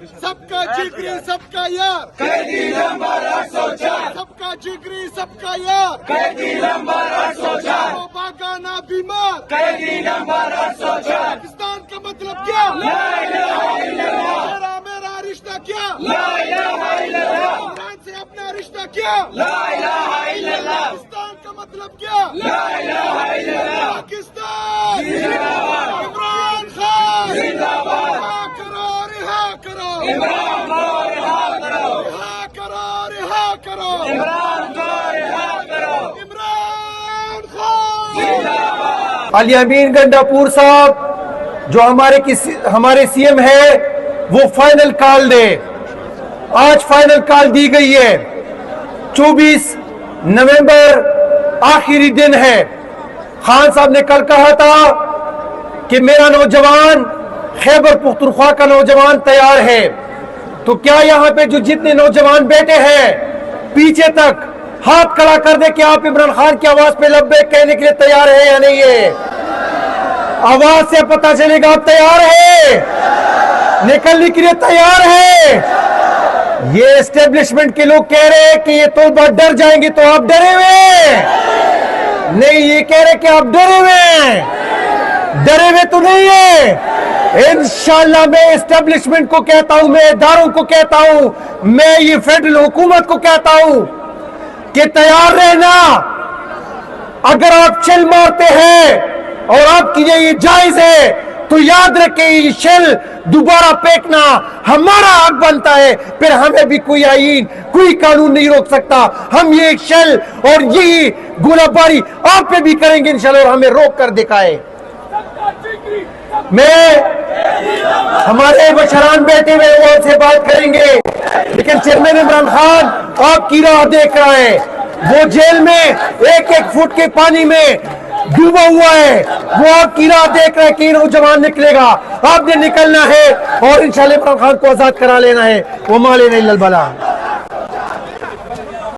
सबका जिगरी सबका यार, कैदी नंबर 804, सबका जिगरी सबका यार, कैदी नंबर 804, वो बागाना बीमार, कैदी नंबर 804, पाकिस्तान का मतलब क्या? ला इलाहा इल्लल्लाह, मेरा रिश्ता क्या? ला इलाहा इल्लल्लाह, इमरान से अपना रिश्ता क्या? ला इलाहा इल्लल्लाह, पाकिस्तान का मतलब क्या? ला इलाहा इल्लल्लाह, पाकिस्तान जिंदाबाद, इमरान खान जिंदाबाद, रिहा करो इमरान को रिहा करो, रिहा करो इमरान को रिहा करो, इमरान खान। जिंदाबाद। अली अमीन गंडापुर साहब जो हमारे सीएम है वो फाइनल कॉल दे। आज फाइनल कॉल दी गई है। 24 नवंबर आखिरी दिन है। खान साहब ने कल कहा था कि मेरा नौजवान खैबर पुख्तनख्वा का नौजवान तैयार है। तो क्या यहाँ पे जो जितने नौजवान बैठे हैं पीछे तक हाथ खड़ा कर दे कि आप इमरान खान की आवाज पे लब्बैक कहने के लिए तैयार है या नहीं है? आवाज से पता चलेगा आप तैयार है, निकलने के लिए तैयार है। ये एस्टेब्लिशमेंट के लोग कह रहे हैं कि ये तो बहुत डर जाएंगे, तो आप डरे हुए हैं? नहीं, ये कह रहे कि आप डरे हुए हैं। डरे हुए तो नहीं है। इंशाअल्लाह मैं एस्टेब्लिशमेंट को कहता हूं, मैं इदारों को कहता हूं, मैं ये फेडरल हुकूमत को कहता हूं कि तैयार रहना। अगर आप चिल मारते हैं और आपकी ये जायज है तो याद रखें ये शेल दोबारा फेंकना हमारा हक बनता है। फिर हमें भी कोई आईन कोई कानून नहीं रोक सकता। हम ये शेल और यही गोलाबारी आप पे भी करेंगे इंशाल्लाह, और हमें रोक कर दिखाए। मैं हमारे बशरान बैठे हुए वो से बात करेंगे, लेकिन चेयरमैन इमरान खान आपकी राह देख रहा है। वो जेल में एक एक फुट के पानी में डूबा हुआ है, वो आपकी राह देख रहा है कि नौजवान निकलेगा। आपने निकलना है और इंशाल्लाह इमरान खान को आजाद करा लेना है। वो माले नहीं ललबला।